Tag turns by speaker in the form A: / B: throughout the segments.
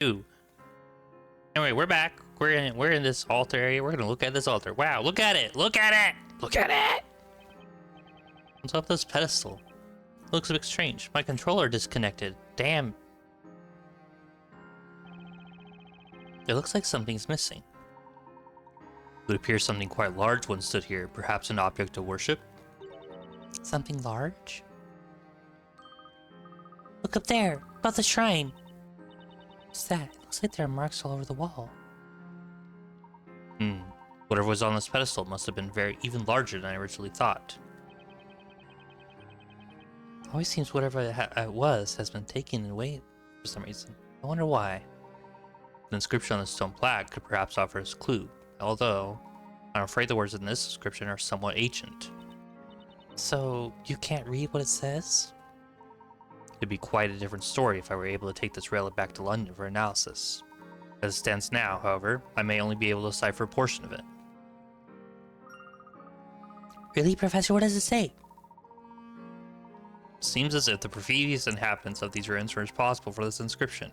A: Ooh. Anyway, we're back. We're in this altar area. We're gonna look at this altar. Wow, look at it! Look at it! Look at it! What's up with this pedestal? It looks a bit strange. My controller disconnected. Damn. It looks like something's missing. It would appear something quite large once stood here, perhaps an object of worship. Something large? Look up there, above the shrine. What's that? It looks like there are marks all over the wall. Whatever was on this pedestal must have been even larger than I originally thought. It always seems whatever it was has been taken away for some reason. I wonder why. The inscription on the stone plaque could perhaps offer us a clue, although I'm afraid the words in this inscription are somewhat ancient. So, you can't read what it says? It'd be quite a different story if I were able to take this relic back to London for analysis. As it stands now, however, I may only be able to decipher a portion of it. Really, Professor? What does it say? Seems as if the previous inhabitants of these ruins were responsible for this inscription.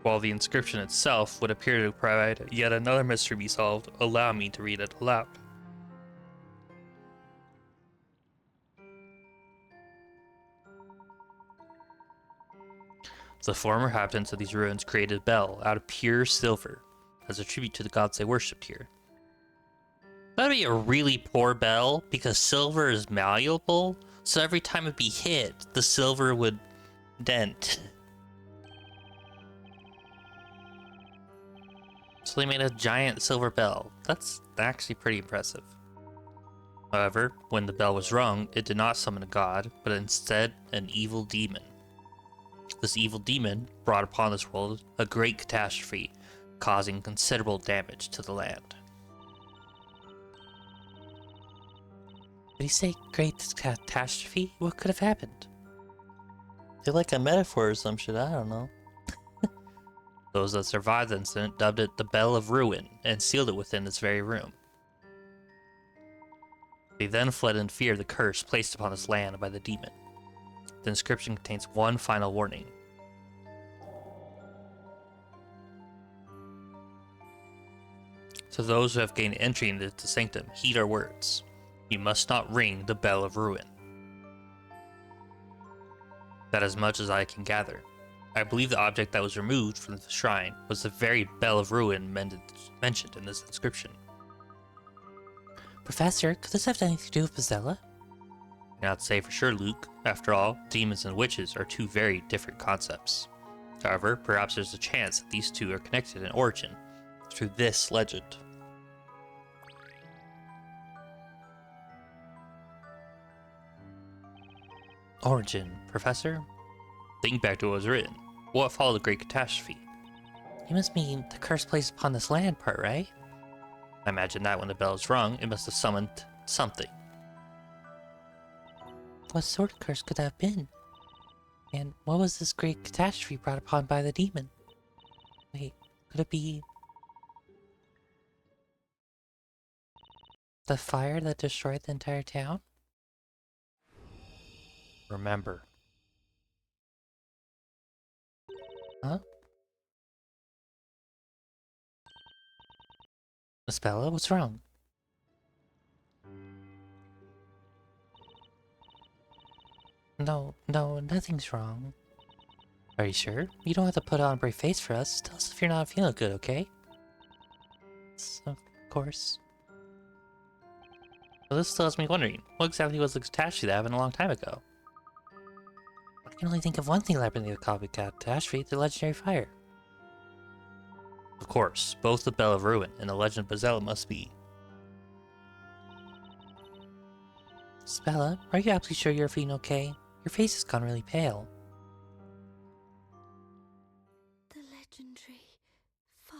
A: While the inscription itself would appear to provide yet another mystery to be solved, allow me to read it aloud. The former inhabitants of these ruins created a bell out of pure silver as a tribute to the gods they worshipped here. That'd be a really poor bell because silver is malleable, so every time it'd be hit, the silver would dent. So they made a giant silver bell. That's actually pretty impressive. However, when the bell was rung, it did not summon a god, but instead an evil demon. This evil demon brought upon this world a great catastrophe, causing considerable damage to the land. Did he say great catastrophe? What could have happened? They're like a metaphor or some shit, I don't know. Those that survived the incident dubbed it the Bell of Ruin and sealed it within its very room. They then fled in fear of the curse placed upon this land by the demon. The inscription contains one final warning. To those who have gained entry into the sanctum, heed our words. You must not ring the Bell of Ruin. That is much as I can gather. I believe the object that was removed from the shrine was the very Bell of Ruin mentioned in this inscription. Professor, could this have anything to do with Bazella? I cannot say for sure, Luke. After all, demons and witches are two very different concepts. However, perhaps there's a chance that these two are connected in origin through this legend. Origin, Professor? Think back to what was written. What followed the great catastrophe? You must mean the curse placed upon this land part, right? I imagine that when the bell is rung, it must have summoned something. What sort of curse could that have been? And what was this great catastrophe brought upon by the demon? Wait, could it be the fire that destroyed the entire town? Remember. Huh? Miss Bella, what's wrong? No, nothing's wrong. Are you sure? You don't have to put on a brave face for us. Tell us if you're not feeling good, okay? Yes, of course. Well, this still has me wondering, what exactly was the catastrophe that happened a long time ago? I can only think of one thing that happened to the copy catastrophe, the legendary fire. Of course, both the Bell of Ruin and the Legend of Bazella must be. Spella, are you absolutely sure you're feeling okay? Your face has gone really pale.
B: The legendary fire.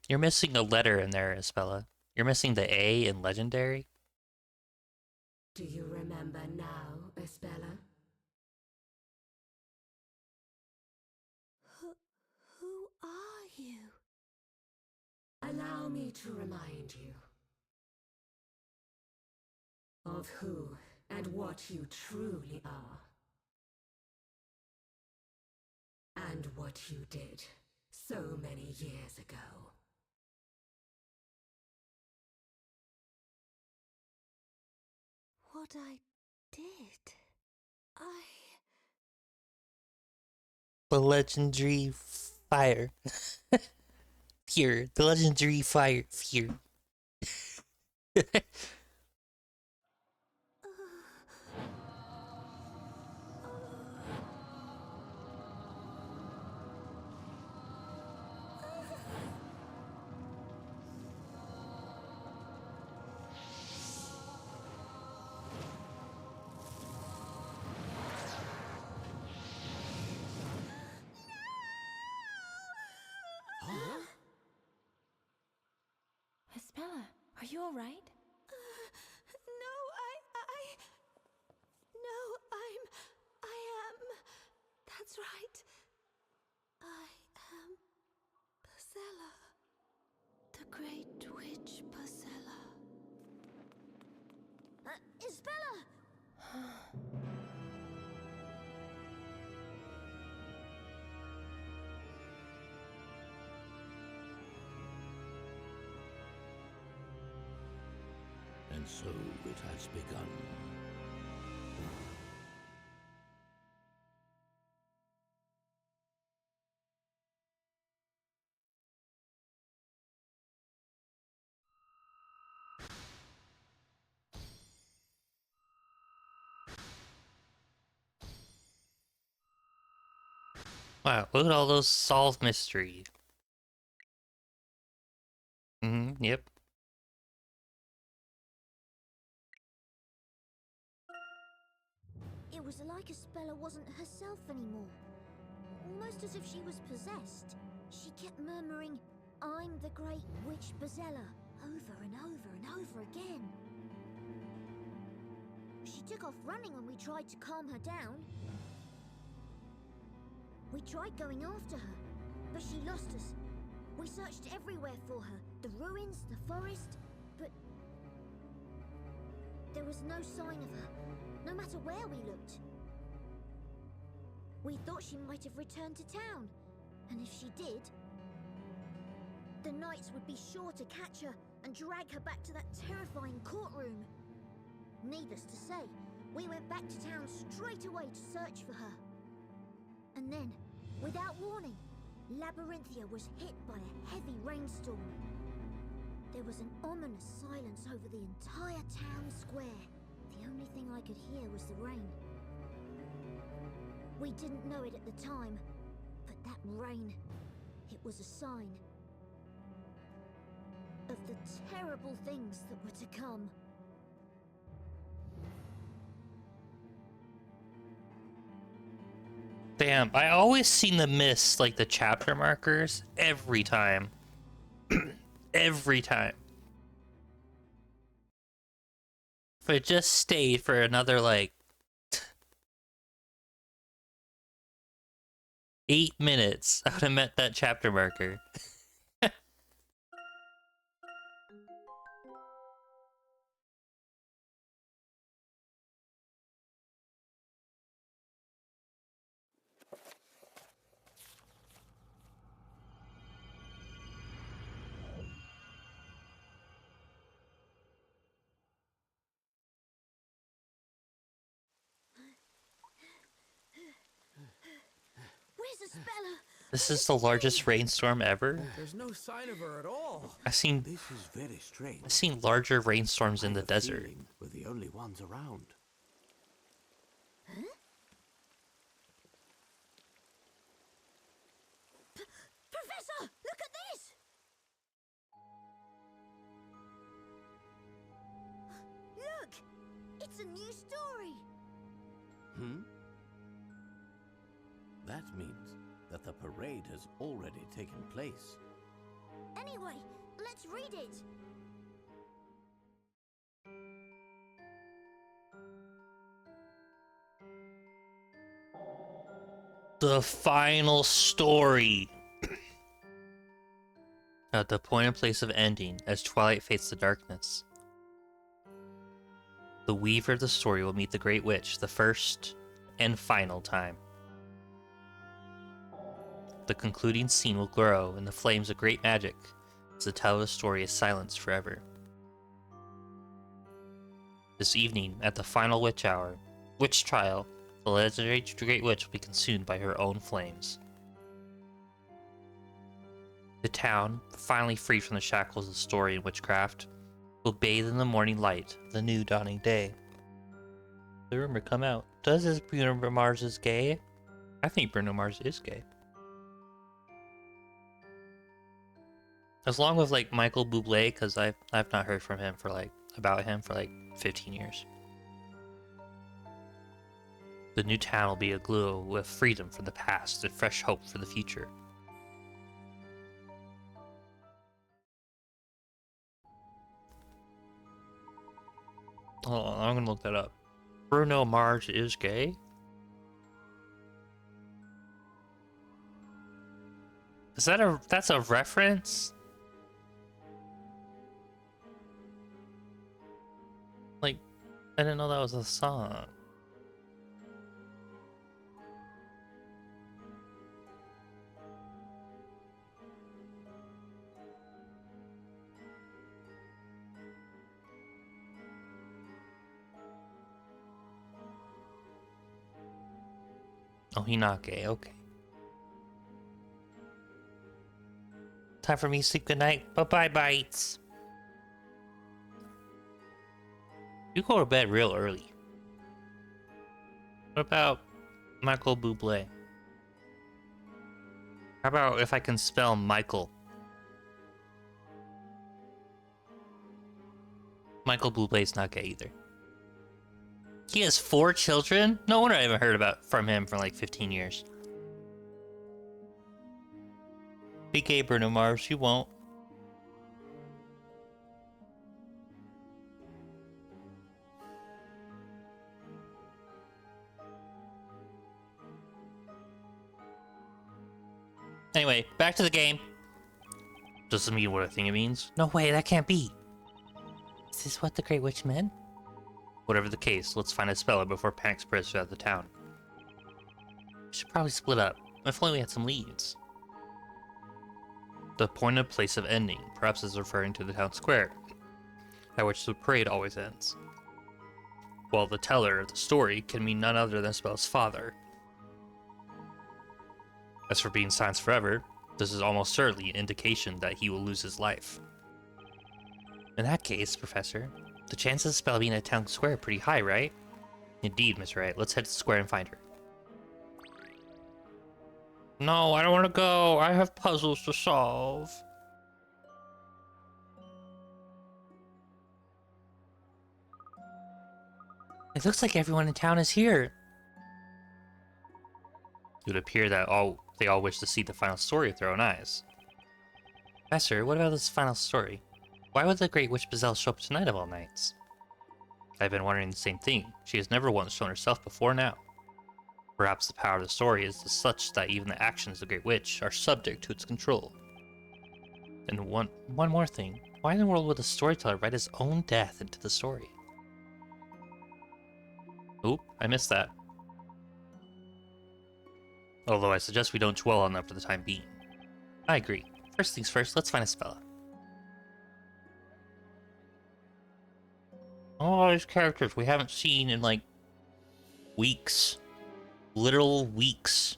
A: You're missing a letter in there, Spella. You're missing the A in legendary.
B: Do you remember now, Espella? Who are you? Allow me to remind you of who and what you truly are. and what you did so many years ago. What I did?
A: The legendary fire. Fear. The legendary fire. Fear.
C: Isabella, are you all right?
B: No, no, I am. That's right. I am Pasella. The Great Witch Pasella. Isabella!
D: And so it has begun.
A: Wow, look at all those solved mystery. Yep.
E: It was like Isabella wasn't herself anymore. Almost as if she was possessed. She kept murmuring, "I'm the Great Witch Bazella," over and over and over again. She took off running when we tried to calm her down. We tried going after her, but she lost us. We searched everywhere for her, the ruins, the forest, but there was no sign of her, no matter where we looked. We thought she might have returned to town, and if she did, the knights would be sure to catch her and drag her back to that terrifying courtroom. Needless to say, we went back to town straight away to search for her. And then, without warning, Labyrinthia was hit by a heavy rainstorm. There was an ominous silence over the entire town square. The only thing I could hear was the rain. We didn't know it at the time, but that rain, it was a sign of the terrible things that were to come.
A: Damn, I always seem to miss, like, the chapter markers every time. Every time. If I just stayed for another, like, 8 minutes, I would have met that chapter marker.
E: Where's Isabella?
A: This is the largest rainstorm ever.
F: There's no sign of her at all.
A: I've seen
D: This is very strange.
A: larger rainstorms in
D: I
A: the
D: have a
A: desert.
D: feeling we're the only ones around.
E: Professor, look at this! Look! It's a new story!
D: That means that the parade has already taken place.
E: Anyway, let's read it!
A: The final story. At the point and place of ending, as twilight fades to darkness, the weaver of the story will meet the Great Witch the first and final time. The concluding scene will grow in the flames of great magic as the tale of the story is silenced forever. This evening, at the final witch trial, the legendary Great Witch will be consumed by her own flames. The town, finally freed from the shackles of story and witchcraft, will bathe in the morning light of the new dawning day. The rumor come out. Does this Bruno Mars is gay? I think Bruno Mars is gay. As long with like Michael Bublé, because I've not heard from him for about him for 15 years. The new town will be aglow with freedom from the past and fresh hope for the future. Hold on, I'm gonna look that up. Bruno Mars is gay? That's a reference? Like, I didn't know that was a song. Oh, he not gay, okay. Time for me to sleep, good night. Bye-bye, bites. You go to bed real early. What about Michael Bublé? How about if I can spell Michael? Michael Bublé's not gay either. He has 4 children? No wonder I haven't heard from him for 15 years. Be gay, Bruno Mars, you won't. Anyway, back to the game. Does this mean what I think it means? No way, that can't be. Is this what the Great Witch meant? Whatever the case, let's find a speller before panic spreads throughout the town. We should probably split up. If only we had some leads. The appointed place of ending, perhaps is referring to the town square, at which the parade always ends. While the teller of the story can mean none other than Spell's father. As for being silenced forever, this is almost certainly an indication that he will lose his life. In that case, Professor, the chances of Spell being at town square are pretty high, right? Indeed, Miss Wright. Let's head to the square and find her. No, I don't want to go. I have puzzles to solve. It looks like everyone in town is here. It would appear that they all wish to see the final story with their own eyes. Professor, what about this final story? Why would the Great Witch Bazelle show up tonight of all nights? I've been wondering the same thing. She has never once shown herself before now. Perhaps the power of the story is such that even the actions of the Great Witch are subject to its control. And one more thing. Why in the world would the storyteller write his own death into the story? Oop, I missed that. Although I suggest we don't dwell on that for the time being. I agree. First things first, let's find a spell. All these characters we haven't seen in weeks. Literal weeks.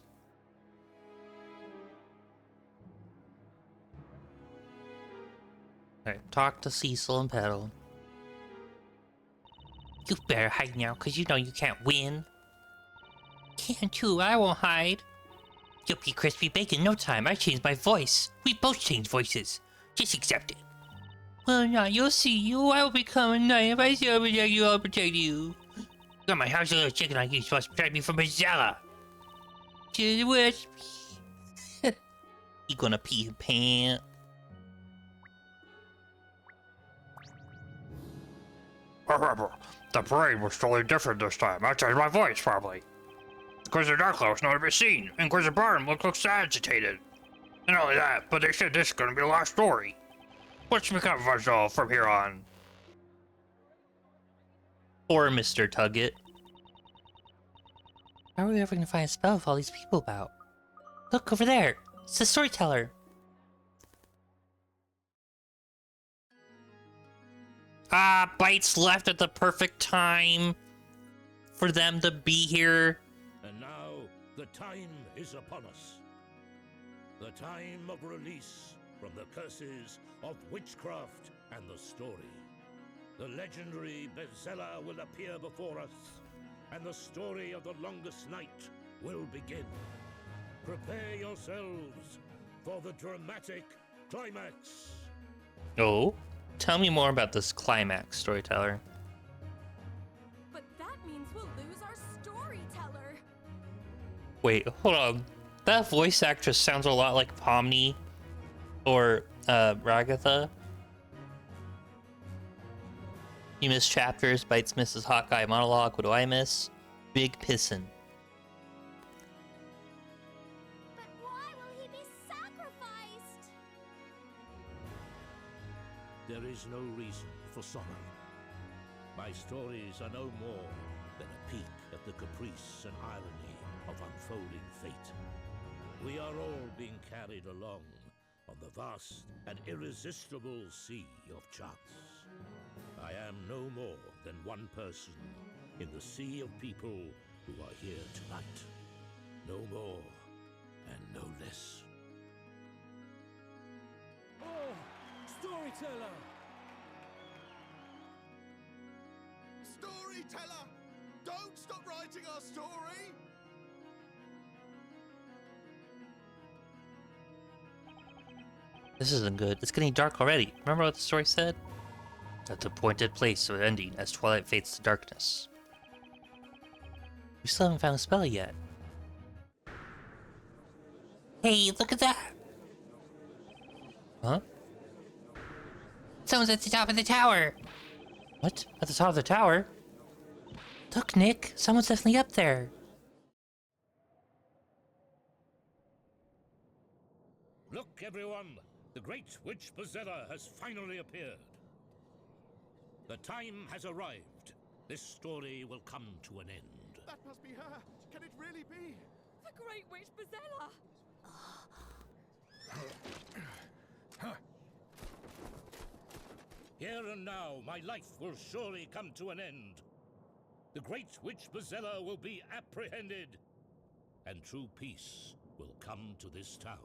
A: Alright, talk to Cecil and Petal. You better hide now, cause you know you can't win. Can too, I won't hide. You'll be crispy bacon no time. I changed my voice. We both changed voices. Just accept it. Well, now you'll see. I will become a knight. If I still protect you, I'll protect you. Got my house a little chicken like you supposed to protect me from Bazella. Just watch me. You gonna pee your pants?
G: The parade was totally different this time. I changed my voice, probably. Inquisitor Darklow was not to be seen. Inquisitor Barnum looks agitated. And not only that, but they said this is going to be the last story. What's become of us all from here on?
A: Or Mr. Tugget. How are we ever gonna find a spell with all these people about? Look over there! It's the storyteller. Ah, Bites left at the perfect time for them to be here.
H: And now the time is upon us. The time of release from the curses of witchcraft and the story. The legendary Bezella will appear before us, and the story of the longest night will begin. Prepare yourselves for the dramatic climax.
A: Oh, tell me more about this climax, storyteller.
C: But that means we'll lose our storyteller.
A: Wait, hold on. That voice actress sounds a lot like Pomni or Ragatha. You miss chapters, Bites misses Hawkeye monologue. What do I miss? Big pissin'.
E: But why will he be sacrificed?
H: There is no reason for sorrow. My stories are no more than a peek at the caprice and irony of unfolding fate. We are all being carried along on the vast and irresistible sea of chance. I am no more than one person in the sea of people who are here tonight. No more and no less.
F: Oh, storyteller!
I: Storyteller! Don't stop writing our story!
A: This isn't good. It's getting dark already. Remember what the story said? At the appointed place of ending as twilight fades to darkness. We still haven't found a spell yet. Hey, look at that! Huh? Someone's at the top of the tower! What? At the top of the tower? Look, Nick! Someone's definitely up there!
H: Look, everyone! The great witch Bezella has finally appeared. The time has arrived. This story will come to an end.
I: That must be her! Can it really be?
C: The Great Witch Bezella.
H: Here and now, my life will surely come to an end. The great witch Bezella will be apprehended, and true peace will come to this town.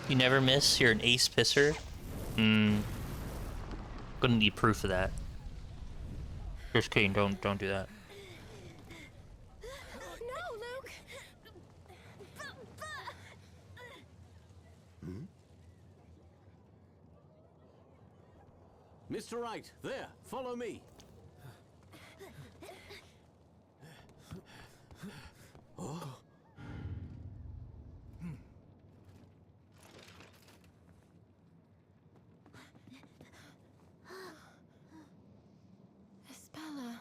A: You never miss? You're an ace pisser? Gonna need proof of that. Just kidding, don't do that.
C: No, Luke.
D: Mr. Wright, there, follow me.
C: Espella.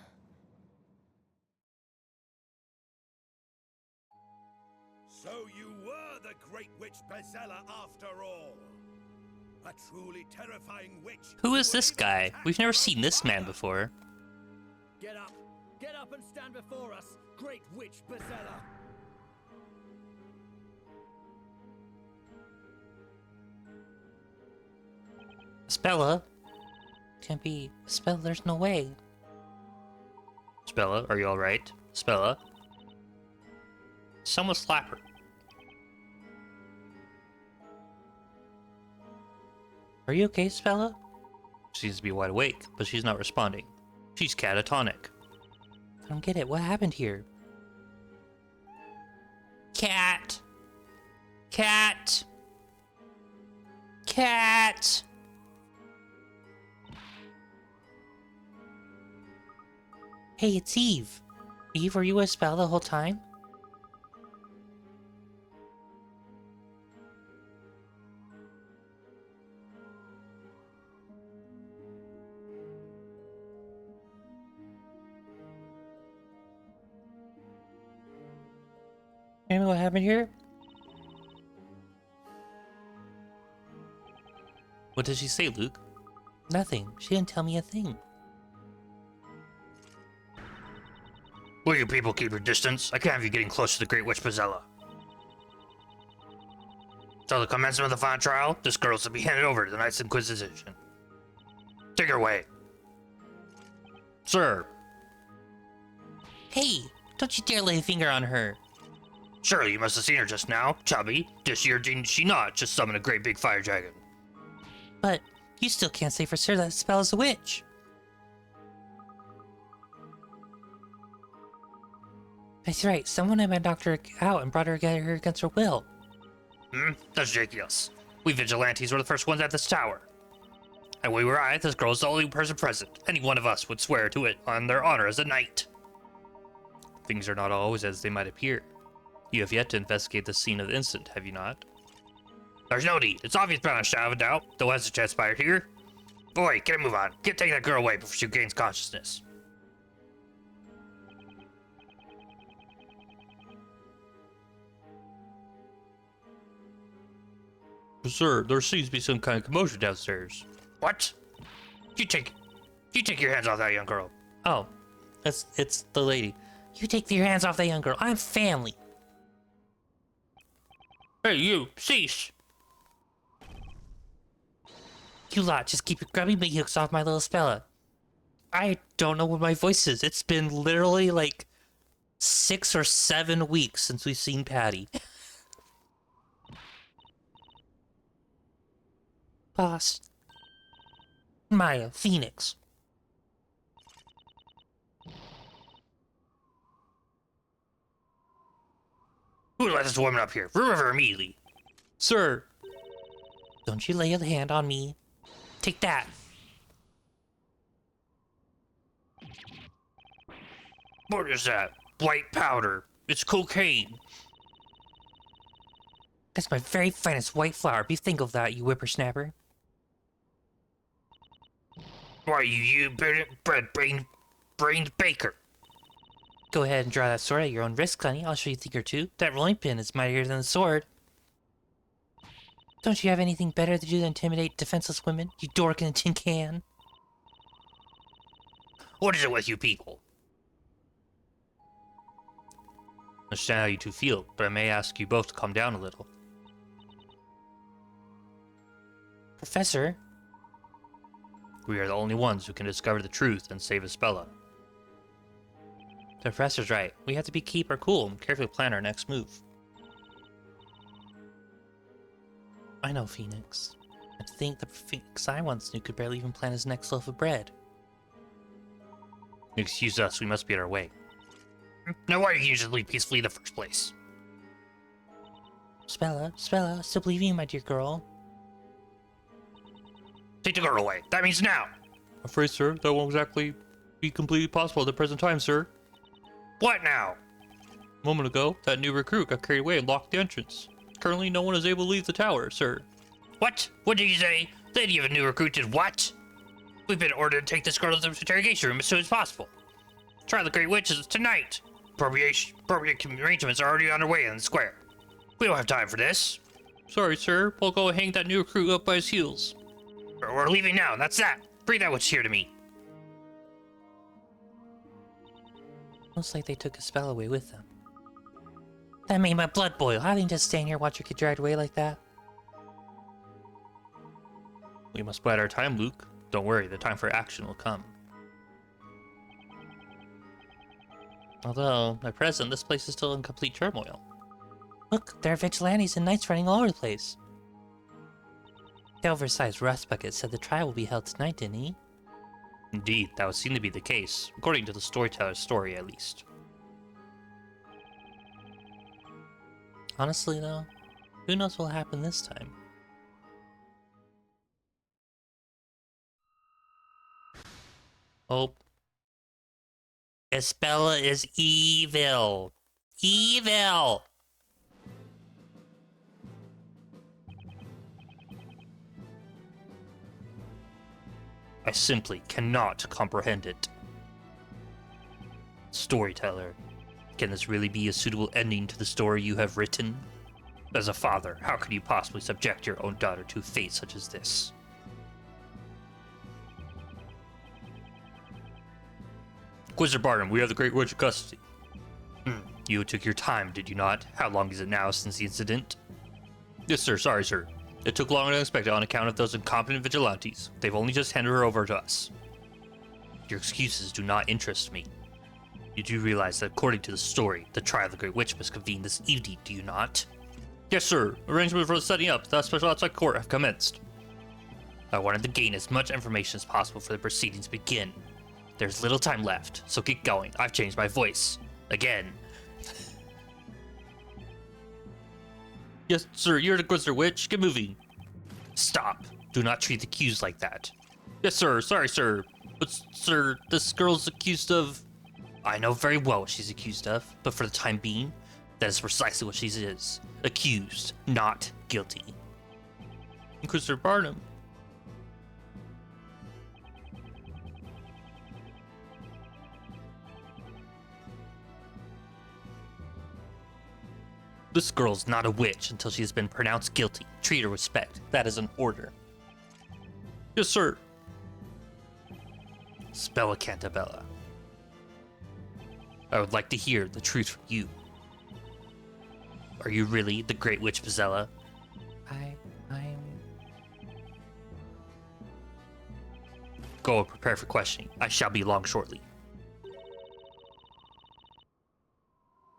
I: So you were the Great Witch Bezella after all! A truly terrifying witch.
A: Who is this guy? We've never seen this man before.
F: Get up! Get up and stand before us, Great Witch Bezella!
A: Spella? Can't be. Spella, there's no way. Spella, are you alright? Spella? Someone slap her. Are you okay, Spella? She seems to be wide awake, but she's not responding. She's catatonic. I don't get it. What happened here? Cat! Cat! cat! Hey, it's Eve. Eve, were you a spell the whole time? Remember what happened here? What did she say, Luke? Nothing. She didn't tell me a thing.
G: Will you people keep your distance? I can't have you getting close to the Great Witch Pazella. Till the commencement of the final trial, this girl is to be handed over to the Knights Inquisition. Take her away. Sir.
A: Hey, don't you dare lay a finger on her.
G: Surely you must have seen her just now, chubby. This year did she not just summon a great big fire dragon?
A: But you still can't say for sure that spell is a witch. That's right, someone had knocked her out and brought her against her will.
G: That's ridiculous. We vigilantes were the first ones at this tower. And we were this girl is the only person present. Any one of us would swear to it on their honor as a knight.
A: Things are not always as they might appear. You have yet to investigate the scene of the incident, have you not?
G: There's no need. It's obvious beyond a shadow of a doubt. Though has transpired here. Boy, get a move on. Take that girl away before she gains consciousness.
A: Sir, there seems to be some kind of commotion downstairs.
G: What? You take your hands off that young girl.
A: Oh, it's the lady. You take your hands off that young girl. I'm family.
G: Hey, you, cease.
A: You lot, just keep your grubby meat hooks off my little Spella. I don't know what my voice is. It's been literally like 6 or 7 weeks since we've seen Patty. Boss. Maya, Phoenix.
G: Who let this woman up here? Remove her immediately.
A: Sir. Don't you lay a hand on me. Take that.
G: What is that? White powder. It's cocaine.
A: That's my very finest white flower. Be thankful of that, you whippersnapper.
G: Why, you brained baker.
A: Go ahead and draw that sword at your own risk, honey. I'll show you a thing or two. That rolling pin is mightier than the sword. Don't you have anything better to do than intimidate defenseless women, you dork in a tin can?
G: What is it with you people?
A: I understand how you two feel, but I may ask you both to calm down a little. Professor? We are the only ones who can discover the truth and save Espella. The professor's right. We have to keep our cool and carefully plan our next move. I know, Phoenix. And to think the Phoenix I once knew could barely even plan his next loaf of bread.
G: Excuse us, we must be on our way. Now why did you just leave peacefully in the first place?
A: Spella, I still believe in you, my dear girl.
G: Take the girl away. That means now.
A: I'm afraid, sir, that won't exactly be completely possible at the present time, sir.
G: What now?
A: A moment ago, that new recruit got carried away and locked the entrance. Currently, no one is able to leave the tower, sir.
G: What? What did you say? Lady of a new recruit did what? We've been ordered to take this girl to the interrogation room as soon as possible. Trial of the Great Witch is tonight. Appropriate arrangements are already underway in the square. We don't have time for this.
A: Sorry, sir. We'll go hang that new recruit up by his heels.
G: We're leaving now, that's that. Bring that witch here to me.
A: Looks like they took a spell away with them. That made my blood boil. I didn't just stand here and watch her get dragged away like that. We must bide our time, Luke. Don't worry, the time for action will come. Although, at present, this place is still in complete turmoil. Look, there are vigilantes and knights running all over the place. The oversized rust bucket said the trial will be held tonight, didn't he? Indeed, that would seem to be the case, according to the storyteller's story at least. Honestly though, who knows what will happen this time? Oh. Isabella is evil. Evil! I simply cannot comprehend it. Storyteller, can this really be a suitable ending to the story you have written? As a father, how could you possibly subject your own daughter to a fate such as this? Inquisitor Barnum, we have the Great Witch in custody. You took your time, did you not? How long is it now since the incident? Yes, sir. Sorry, sir. It took longer than expected on account of those incompetent vigilantes. They've only just handed her over to us. Your excuses do not interest me. You do realize that according to the story, the trial of the Great Witch must convene this evening, do you not? Yes, sir. Arrangements for the setting up the special outside court have commenced. I wanted to gain as much information as possible for the proceedings to begin. There's little time left, so get going. I've changed my voice. Again. Yes, sir, you're the Inquisitor Witch. Get moving. Stop. Do not treat the accused like that. Yes, sir. Sorry, sir. But, sir, this girl's accused of... I know very well what she's accused of, but for the time being, that is precisely what she is. Accused, not guilty. Inquisitor Barnum. This girl's not a witch until she has been pronounced guilty. Treat her with respect. That is an order. Yes, sir. Spella Cantabella. I would like to hear the truth from you. Are you really the Great Witch Bezella? I'm... Go and prepare for questioning. I shall be along shortly.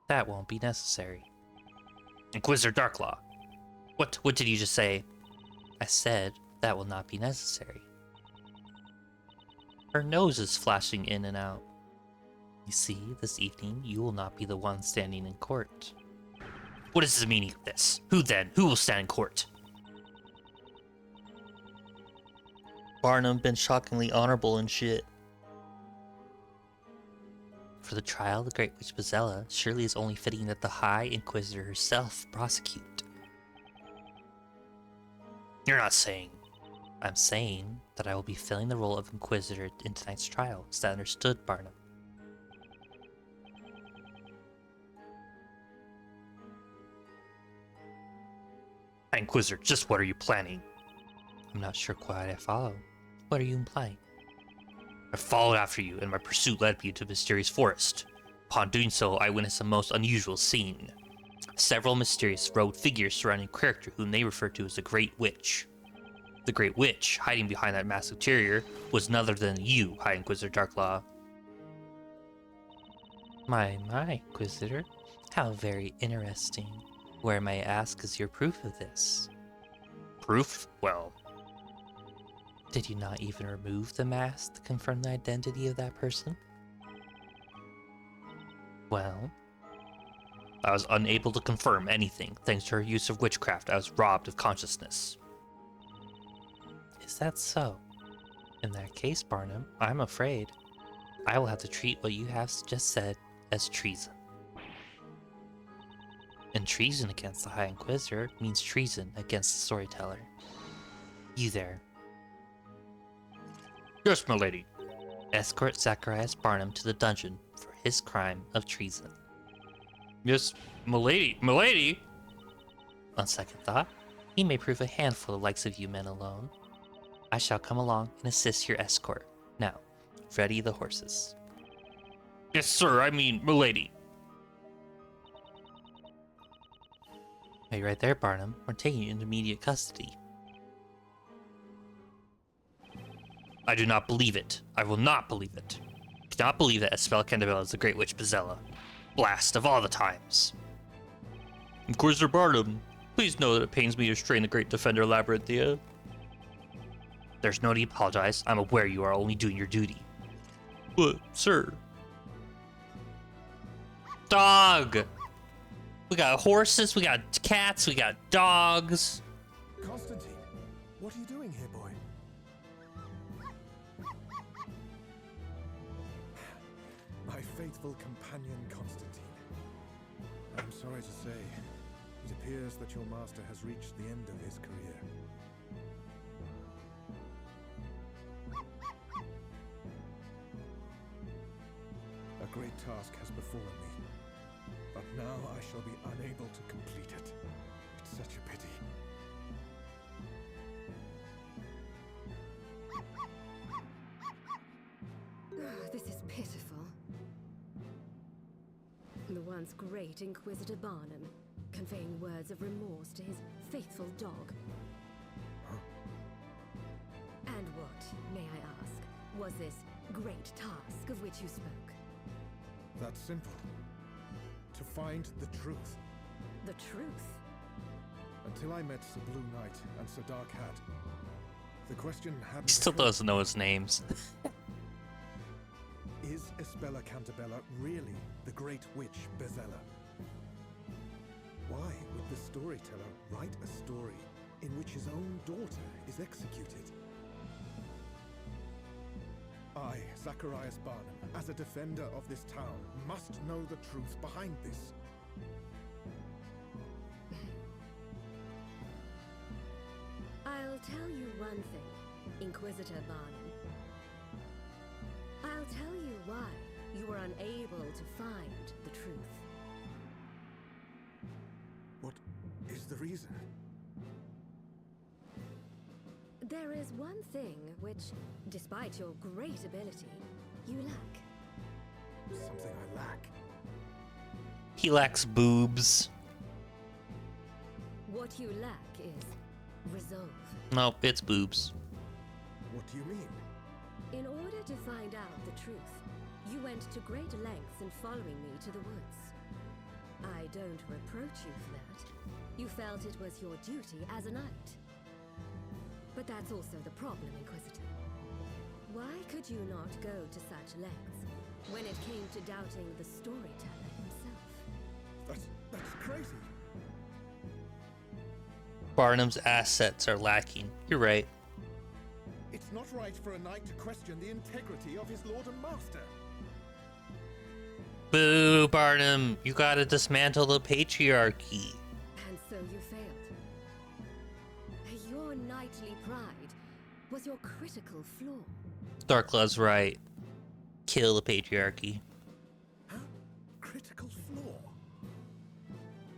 A: That won't be necessary. Inquisitor Darklaw. What did you just say? I said that will not be necessary. Her nose is flashing in and out. You see, this evening you will not be the one standing in court. What is the meaning of this? Who then? Who will stand in court? Barnum been shockingly honorable and shit. For the trial of the Great Witch Bezella, surely it's only fitting that the High Inquisitor herself prosecute. You're not saying... I'm saying that I will be filling the role of Inquisitor in tonight's trial. Is that understood, Barnum? Inquisitor, just what are you planning? I'm not sure quite I follow. What are you implying? I followed after you, and my pursuit led me to a mysterious forest. Upon doing so, I witnessed a most unusual scene. Several mysterious robed figures surrounding a character whom they referred to as the Great Witch. The Great Witch, hiding behind that massive exterior, was none other than you, High Inquisitor Darklaw. My, Inquisitor. How very interesting. Where, may I ask, is your proof of this? Proof? Well... Did you not even remove the mask to confirm the identity of that person? Well... I was unable to confirm anything. Thanks to her use of witchcraft, I was robbed of consciousness. Is that so? In that case, Barnum, I'm afraid I will have to treat what you have just said as treason. And treason against the High Inquisitor means treason against the storyteller. You there. Yes, milady. Escort Zacharias Barnum to the dungeon for his crime of treason. Yes, milady. Milady? On second thought, he may prove a handful of the likes of you men alone. I shall come along and assist your escort. Now, ready the horses. Yes, sir, I mean, milady. Hey, right there, Barnum. We're taking you into immediate custody. I do not believe it. I will not believe it. I cannot believe that Espel Candabella is the Great Witch Bezella. Blast of all the times. Inquisitor Barnum, please know that it pains me to strain the Great Defender Labyrinthia. There's no need to apologize. I'm aware you are only doing your duty. But, sir... Dog! We got horses, we got cats, we got dogs.
J: Constantine, what are you doing here, boy? faithful companion, Constantine. I'm sorry to say, it appears that your master has reached the end of his career. A great task has befallen me, but now I shall be unable to complete it. It's such a pity.
B: This is pitiful. The once great Inquisitor Barnum, conveying words of remorse to his faithful dog.
J: Huh?
B: And what, may I ask, was this great task of which you spoke?
J: That's simple. To find the truth.
B: The truth?
J: Until I met Sir Blue Knight and Sir Dark Hat, the question hadn't
A: He still
J: occurred.
A: doesn't know his names.
J: Is Espella Cantabella really the great witch Bezella? Why would the storyteller write a story in which his own daughter is executed? I, Zacharias Barnum, as a defender of this town, must know the truth behind this.
B: I'll tell you one thing, Inquisitor Barnum. I'll tell you why you were unable to find the truth.
J: What is the reason?
B: There is one thing which, despite your great ability, you lack.
J: Something I lack.
A: He lacks boobs.
B: What you lack is resolve.
A: Nope, it's boobs.
J: What do you mean?
B: In order to find out the truth, you went to great lengths in following me to the woods. I don't reproach you for that. You felt it was your duty as a knight. But that's also the problem, Inquisitor. Why could you not go to such lengths when it came to doubting the storyteller himself?
J: That's crazy.
A: Barnum's assets are lacking. You're right.
J: It's not right for a knight to question the integrity of his lord and master.
A: Boo, Barnum. You gotta dismantle the patriarchy.
B: And so you failed. Your knightly pride was your critical flaw.
A: Darklaw's right. Kill the patriarchy.
J: Huh? Critical flaw?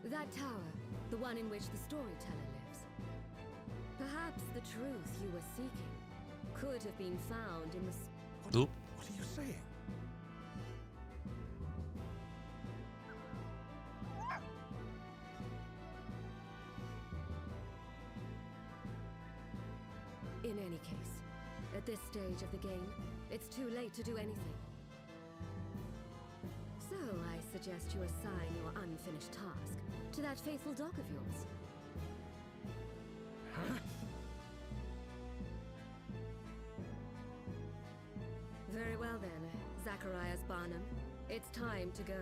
B: That tower, the one in which the storyteller lives. Perhaps the truth you were seeking could have been found in the...
A: Oop.
J: What are you saying?
B: In any case, at this stage of the game, it's too late to do anything. So I suggest you assign your unfinished task to that faithful dog of yours.
J: Huh?
B: Very well then, Zacharias Barnum. It's time to go.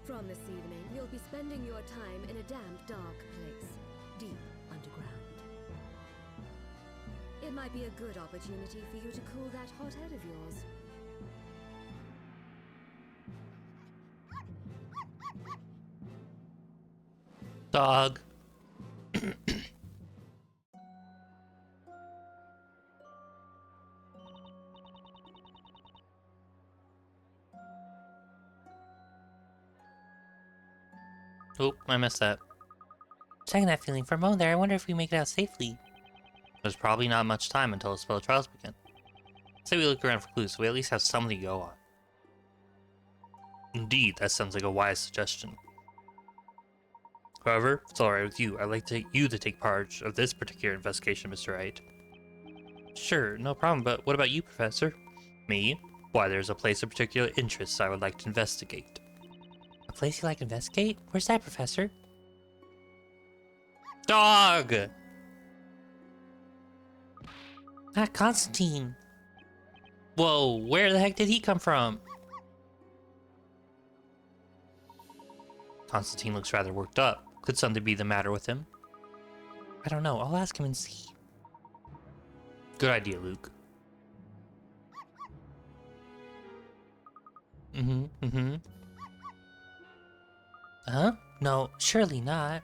B: From this evening, you'll be spending your time in a damp, dark place, deep underground. It might be a good opportunity for you to cool that hot head of yours.
A: Dog. Oop, I missed that. Checking that feeling for a moment there, I wonder if we make it out safely. There's probably not much time until the spell trials begin. Say we look around for clues, so we at least have something to go on. Indeed, that sounds like a wise suggestion. However, if it's alright with you, I'd like you to take part of this particular investigation, Mr. Wright. Sure, no problem, but what about you, Professor? Me? Why, there's a place of particular interest I would like to investigate. A place you like to investigate? Where's that, Professor? Dog! Ah, Constantine! Whoa, where the heck did he come from? Constantine looks rather worked up. Could something be the matter with him? I don't know. I'll ask him and see. Good idea, Luke. Huh? No, surely not.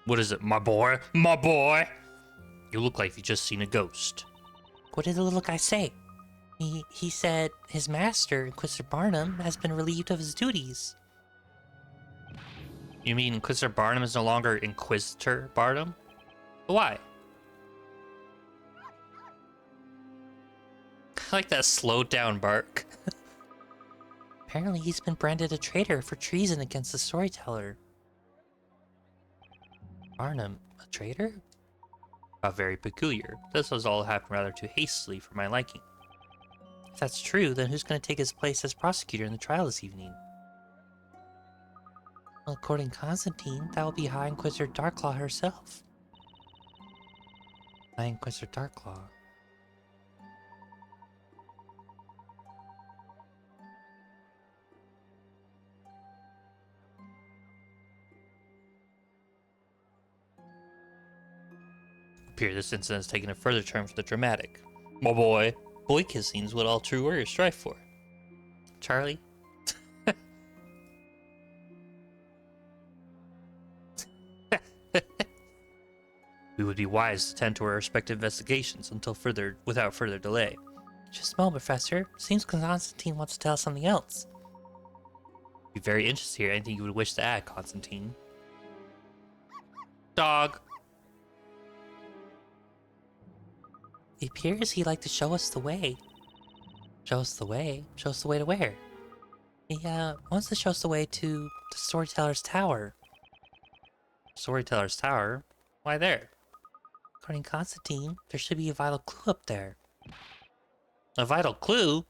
G: What is it, my boy? My boy! You look like you just seen a ghost.
A: What did the little guy say? He said his master, Inquisitor Barnum, has been relieved of his duties.
G: You mean Inquisitor Barnum is no longer Inquisitor Barnum? Why? I like that slowed down bark.
A: Apparently he's been branded a traitor for treason against the storyteller. Barnum, a traitor?
G: How very peculiar. This has all happened rather too hastily for my liking.
A: If that's true, then who's going to take his place as prosecutor in the trial this evening? Well, according to Constantine, that will be High Inquisitor Darklaw herself. High Inquisitor Darklaw.
G: Appear this incident has taken a further turn for the dramatic. My boy. Boy kissing is what all true warriors strive for.
A: Charlie?
G: We would be wise to tend to our respective investigations without further delay.
A: Just a moment, Professor. Seems Constantine wants to tell us something else.
G: Be very interested to hear anything you would wish to add, Constantine. Dog.
A: It appears he'd like to show us the way. Show us the way? Show us the way to where? He wants to show us the way to the Storyteller's Tower.
G: Storyteller's Tower? Why there?
A: According to Constantine, there should be a vital clue up there.
G: A vital clue?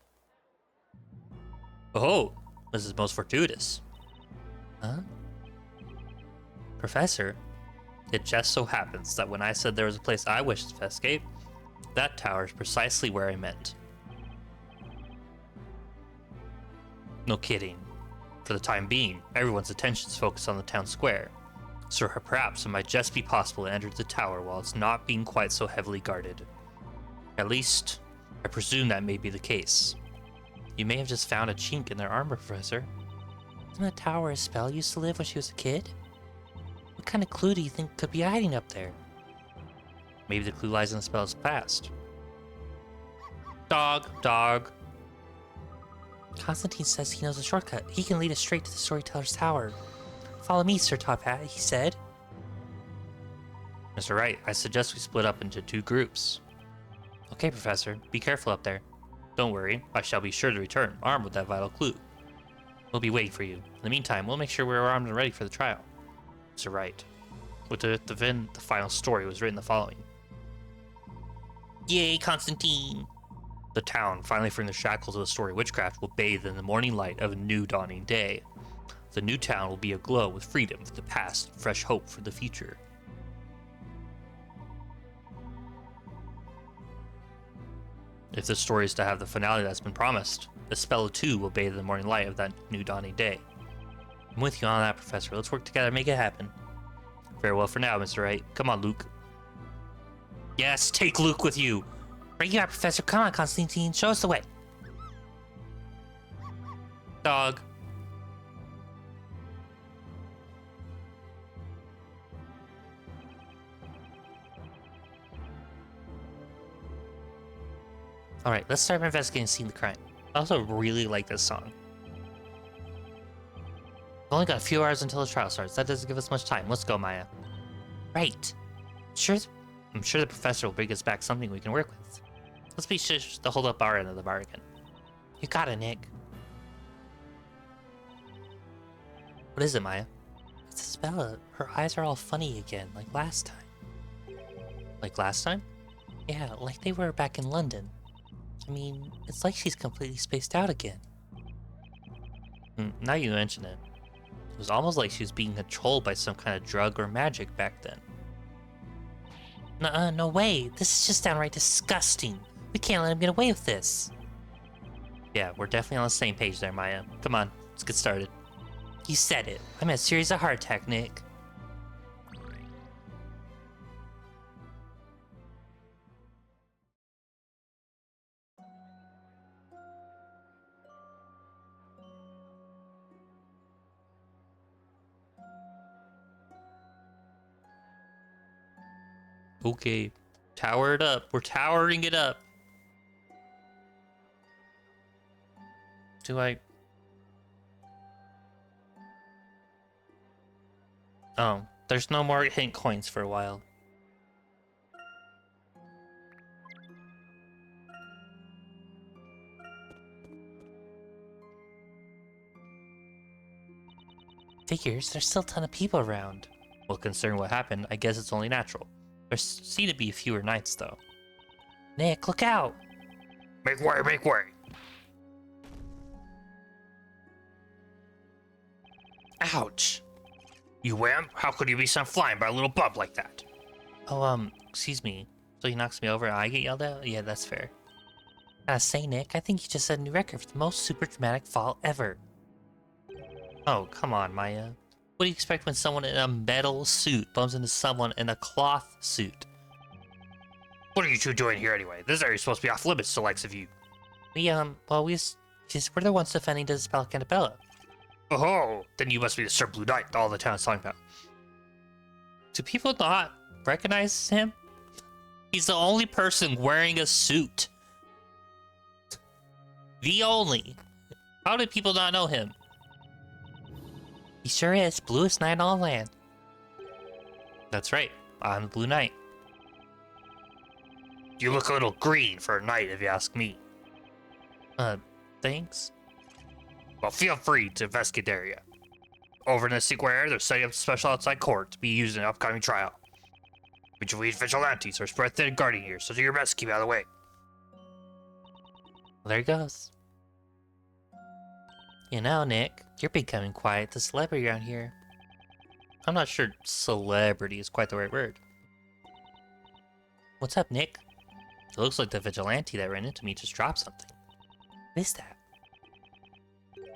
G: Oh, this is most fortuitous.
A: Huh?
G: Professor, it just so happens that when I said there was a place I wished to investigate, that tower is precisely where I meant. No kidding. For the time being, everyone's attention is focused on the town square, so perhaps it might just be possible to enter the tower while it's not being quite so heavily guarded. At least, I presume that may be the case.
A: You may have just found a chink in their armor, Professor. Isn't that tower where Spell used to live when she was a kid? What kind of clue do you think could be hiding up there?
G: Maybe the clue lies in the spell's past. Dog, dog.
A: Constantine says he knows a shortcut. He can lead us straight to the Storyteller's Tower. Follow me, Sir Top Hat, he said.
G: Mr. Wright, I suggest we split up into 2 groups.
A: Okay, Professor. Be careful up there.
G: Don't worry, I shall be sure to return, armed with that vital clue.
A: We'll be waiting for you. In the meantime, we'll make sure we're armed and ready for the trial.
G: Mr. Wright. Within the final story was written the following.
A: Yay, Constantine!
G: The town, finally freeing the shackles of the story witchcraft, will bathe in the morning light of a new dawning day. The new town will be aglow with freedom for the past and fresh hope for the future. If this story is to have the finale that's been promised, the spell too will bathe in the morning light of that new dawning day.
A: I'm with you on that, Professor. Let's work together and make it happen.
G: Farewell for now, Mr. Wright. Come on, Luke.
A: Yes, take Luke with you! Right you are, Professor. Come on, Constantine. Show us the way.
G: Dog.
A: Alright, let's start investigating and seeing the crime.
G: I also really like this song.
A: We've only got a few hours until the trial starts. That doesn't give us much time. Let's go, Maya. Right. I'm sure the professor will bring us back something we can work with. Let's be sure to hold up our end of the bargain. You got it, Nick. What is it, Maya? It's Isabella. Her eyes are all funny again, like last time.
G: Like last time?
A: Yeah, like they were back in London. I mean, it's like she's completely spaced out again.
G: Now you mention it. It was almost like she was being controlled by some kind of drug or magic back then.
A: Nuh-uh, no way. This is just downright disgusting. We can't let him get away with this.
G: Yeah, we're definitely on the same page there, Maya. Come on, let's get started.
A: You said it. I'm in a series of heart attack, Nick. Okay. Tower it up. We're towering it up. Do I... Oh, there's no more hint coins for a while. Figures, there's still a ton of people around. Well, considering what happened, I guess it's only natural. There seem to be fewer knights, though. Nick, look out!
G: Make way, make way!
A: Ouch!
G: You wimp? How could you be sent flying by a little bub like that?
A: Oh, excuse me. So he knocks me over and I get yelled at? Yeah, that's fair. Gotta say, Nick, I think you just set a new record for the most super dramatic fall ever. Oh, come on, Maya. What do you expect when someone in a metal suit bumps into someone in a cloth suit?
G: What are you two doing here anyway? This area's supposed to be off limits to the likes of you.
A: Well, we're the ones defending the spell Cantabella.
G: Oh, then you must be the Sir Blue Knight all the town's talking about.
A: Do people not recognize him? He's the only person wearing a suit. The only. How did people not know him? He sure is. Bluest knight on land. That's right. I'm the Blue Knight.
G: You look a little green for a knight, if you ask me.
A: Thanks?
G: Well, feel free to investigate the area. Over in the square, they're setting up a special outside court to be used in an upcoming trial. Vigilantes are spread thin guarding here, so do your best to keep out of the way.
A: Well, there he goes. You know, Nick, you're becoming quite the celebrity around here. I'm not sure celebrity is quite the right word. What's up, Nick? It looks like the vigilante that ran into me just dropped something. What is that?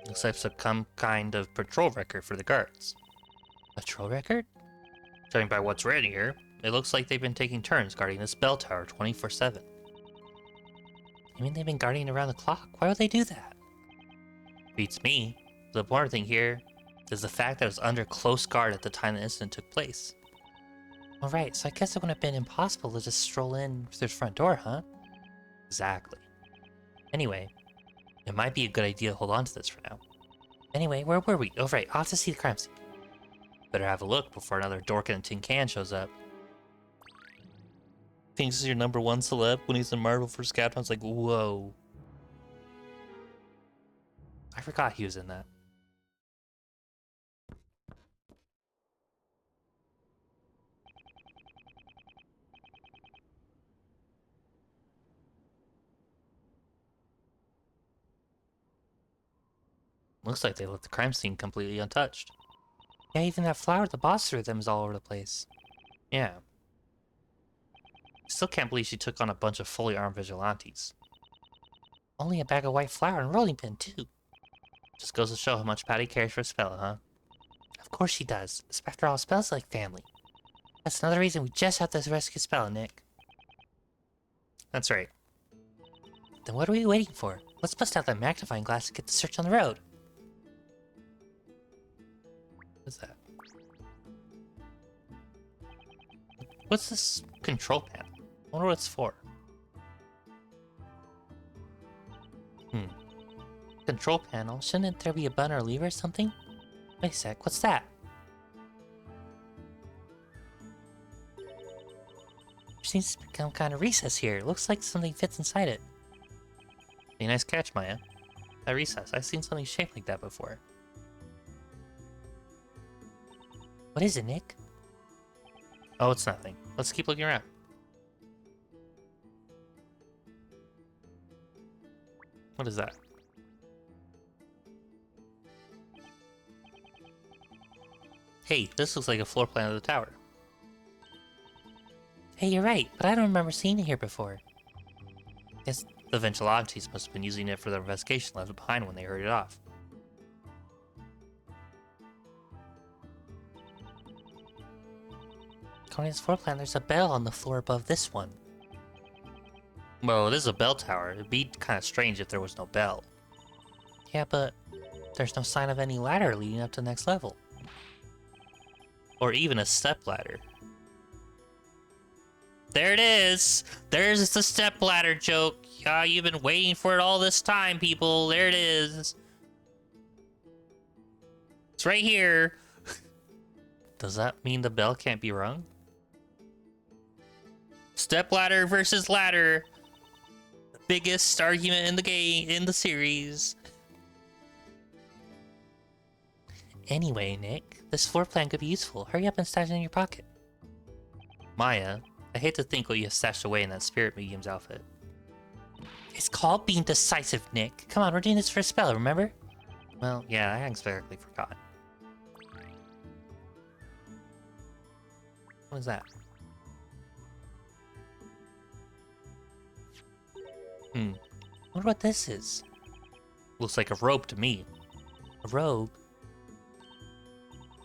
A: Looks like some kind of patrol record for the guards. Patrol record?
G: Judging by what's written here, it looks like they've been taking turns guarding this bell tower 24/7.
A: You mean they've been guarding around the clock? Why would they do that?
G: Beats me. The important thing here is the fact that it was under close guard at the time the incident took place.
A: Alright, so I guess it wouldn't have been impossible to just stroll in through the front door, huh?
G: Exactly. Anyway, it might be a good idea to hold on to this for now.
A: Anyway, where were we? Oh, right, off to see the crime scene.
G: Better have a look before another dork in a tin can shows up.
A: Thinks he's your number one celeb when he's in Marvel vs. Capcom. It's like, whoa.
G: I forgot he was in that. Looks like they left the crime scene completely untouched.
A: Yeah, even that flower the boss threw them is all over the place.
G: Yeah. Still can't believe she took on a bunch of fully armed vigilantes.
A: Only a bag of white flour and rolling pin, too.
G: Just goes to show how much Patty cares for Spella, huh?
A: Of course she does. After all, Spella's like family. That's another reason we just have to rescue Spella, Nick.
G: That's right.
A: Then what are we waiting for? Let's bust out that magnifying glass and get the search on the road.
G: What's that? What's this control panel? I wonder what it's for.
A: Control panel? Shouldn't there be a button or a lever or something? Wait a sec, what's that? There seems to be some kind of recess here. It looks like something fits inside it.
G: Be a nice catch, Maya. That recess, I've seen something shaped like that before.
A: What is it, Nick?
G: Oh, it's nothing. Let's keep looking around. What is that? Hey, this looks like a floor plan of the tower.
A: Hey, you're right, but I don't remember seeing it here before.
G: Guess the vigilantes must have been using it for their investigation left behind when they hurried off.
A: According to this floor plan, there's a bell on the floor above this one.
G: Well, it is a bell tower. It'd be kind of strange if there was no bell.
A: Yeah, but there's no sign of any ladder leading up to the next level.
G: Or even a step ladder.
A: There it is. There's the stepladder joke. Yeah, you've been waiting for it all this time, people. There it is. It's right here. Does that mean the bell can't be rung? Stepladder versus ladder. The biggest argument in the game, in the series. Anyway, Nick, this floor plan could be useful. Hurry up and stash it in your pocket. Maya, I hate to think what you have stashed away in that spirit medium's outfit. It's called being decisive, Nick. Come on, we're doing this for a spell, remember? Well, yeah, I exactly forgot. What is that? I wonder what this is. Looks like a rope to me. A robe?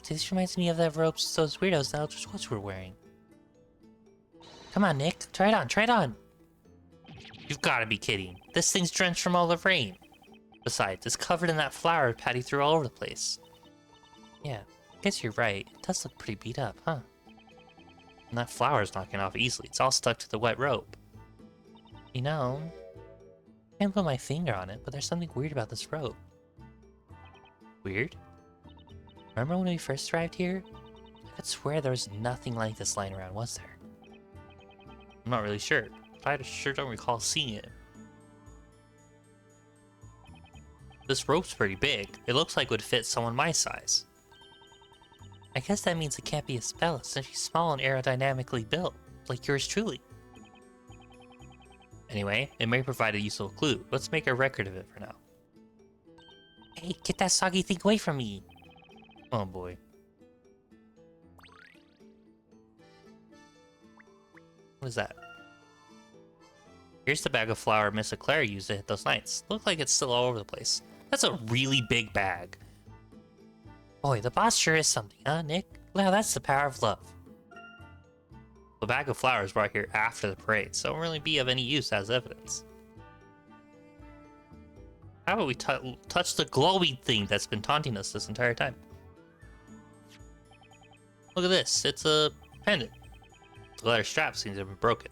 A: See, this reminds me of that rope those weirdos the Eldritch Witch were wearing. Come on, Nick. Try it on. Try it on. You've got to be kidding. This thing's drenched from all the rain. Besides, it's covered in that flour Patty threw all over the place. Yeah, I guess you're right. It does look pretty beat up, huh? And that flour's knocking off easily. It's all stuck to the wet rope. You know, I can't put my finger on it, but there's something weird about this rope. Weird? Remember when we first arrived here? I could swear there was nothing like this lying around, was there? I'm not really sure, but I sure don't recall seeing it. This rope's pretty big. It looks like it would fit someone my size. I guess that means it can't be a spell since she's small and aerodynamically built, like yours truly. Anyway, it may provide a useful clue. Let's make a record of it for now. Hey, get that soggy thing away from me! Oh boy. What is that? Here's the bag of flour Miss Eclair used to hit those knights. Looks like it's still all over the place. That's a really big bag. Boy, the boss sure is something, huh, Nick? Wow, that's the power of love. The bag of flour is brought here after the parade, so it won't really be of any use as evidence. How about we touch the glowy thing that's been taunting us this entire time? Look at this, it's a pendant. The leather strap seems to have been broken.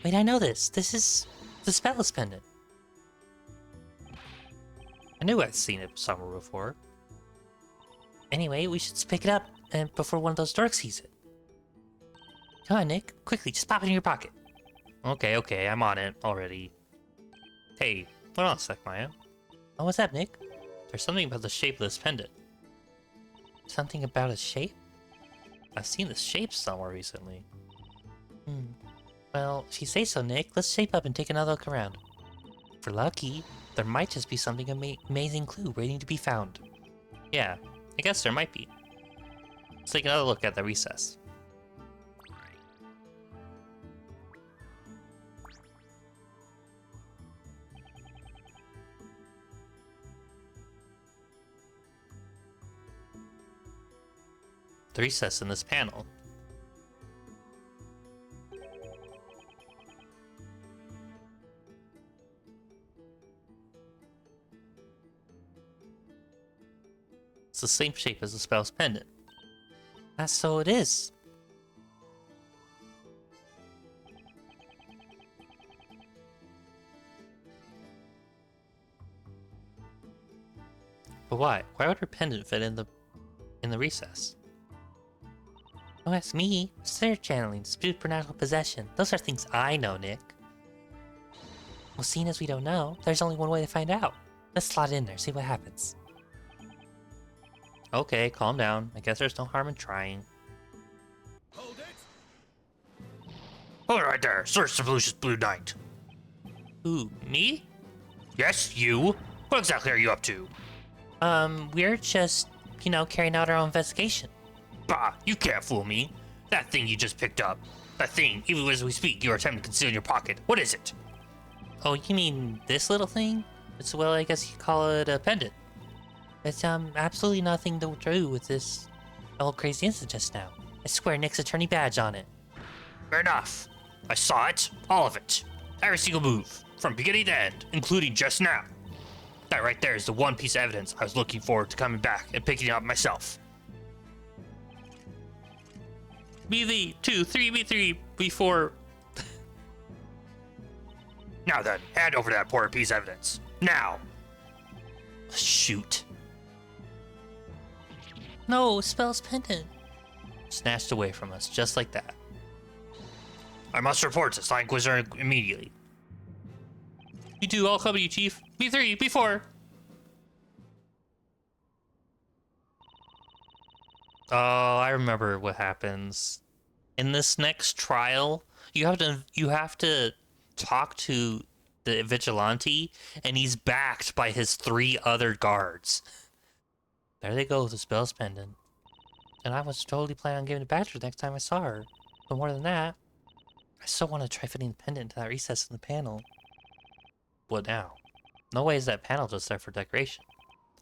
A: Wait, I know this. This is the Spellless pendant. I knew I'd seen it somewhere before. Anyway, we should pick it up before one of those dorks sees it. Come on, Nick. Quickly, just pop it in your pocket. Okay, I'm on it already. Hey, hold on a sec, Maya. Oh, what's up, Nick? There's something about the shape of this pendant. Something about its shape? I've seen this shape somewhere recently. Well, if you say so, Nick, let's shape up and take another look around. If we're lucky, there might just be something amazing clue waiting to be found. Yeah, I guess there might be. Let's take another look at the recess. The recess in this panel. It's the same shape as the spell's pendant. That's so it is. But why? Why would her pendant fit in the recess? Oh, that's me. Spirit channeling, supernatural possession. Those are things I know, Nick. Well, seeing as we don't know, there's only one way to find out. Let's slot it in there, see what happens. Okay, calm down. I guess there's no harm in trying.
I: Hold it!
G: Hold it right there. Search the Lucius Blue Knight.
A: Who, me?
G: Yes, you. What exactly are you up to?
A: We're just, carrying out our own investigation.
G: Bah, you can't fool me. That thing you just picked up. That thing, even as we speak, you are attempting to conceal in your pocket. What is it?
A: Oh, you mean this little thing? Well, I guess you call it a pendant. It's, absolutely nothing to do with this old crazy incident just now. I swear Nick's attorney badge on it.
G: Fair enough. I saw it. All of it. Every single move. From beginning to end, including just now. That right there is the one piece of evidence I was looking forward to coming back and picking it up myself.
A: B3, B3, B4.
G: Now then, hand over that poor piece of evidence. Now!
A: Shoot. No, spell's pendant. Snatched away from us, just like that.
G: I must report to Sly Inquisitor immediately.
A: You two, I'll cover you, Chief. B3, B4. Oh, I remember what happens. In this next trial, you have to talk to the vigilante, and he's backed by his 3 other guards. There they go with the spell's pendant. And I was totally planning on giving it back to her next time I saw her. But more than that, I still want to try fitting the pendant into that recess in the panel. What now? No way is that panel just there for decoration.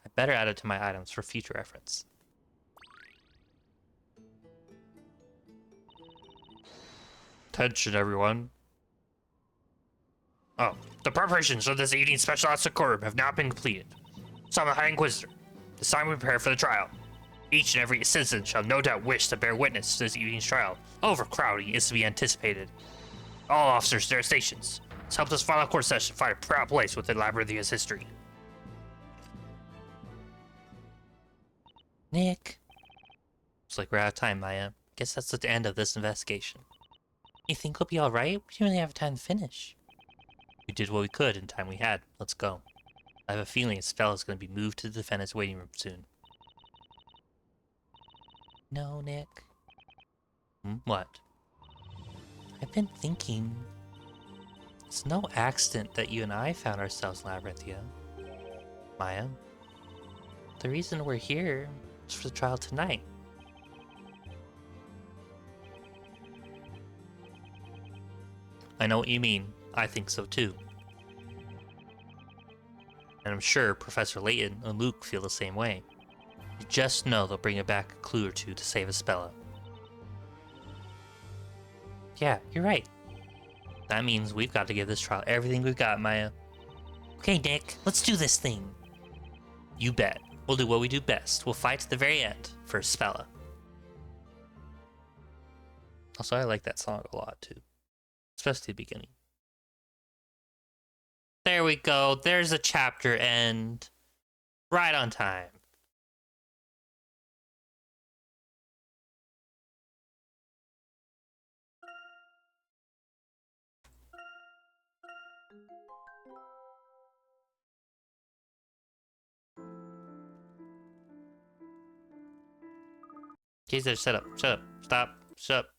A: I better add it to my items for future reference.
G: Attention, everyone. Oh, the preparations for this evening's special acts decorum have now been completed. Summon the High Inquisitor. It's time we prepare for the trial. Each and every citizen shall no doubt wish to bear witness to this evening's trial. Overcrowding is to be anticipated. All officers to their stations. Let's help this final court session find a proud place within Labyrinth's history.
A: Nick. Looks like we're out of time, Maya. Guess that's the end of this investigation. You think we'll be alright? We didn't really have time to finish. We did what we could in the time we had. Let's go. I have a feeling this fella's going to be moved to the defendant's waiting room soon. No, Nick. What? I've been thinking. It's no accident that you and I found ourselves in Labyrinthia. Maya. The reason we're here is for the trial tonight. I know what you mean. I think so too. And I'm sure Professor Layton and Luke feel the same way. You just know they'll bring it back a clue or two to save Espella. Yeah, you're right. That means we've got to give this trial everything we've got, Maya. Okay, Nick, let's do this thing. You bet. We'll do what we do best. We'll fight to the very end for Espella. Also, I like that song a lot too. Especially the beginning. There we go. There's a chapter end. Right on time. Geezer, shut up. Shut up. Stop. Shut up.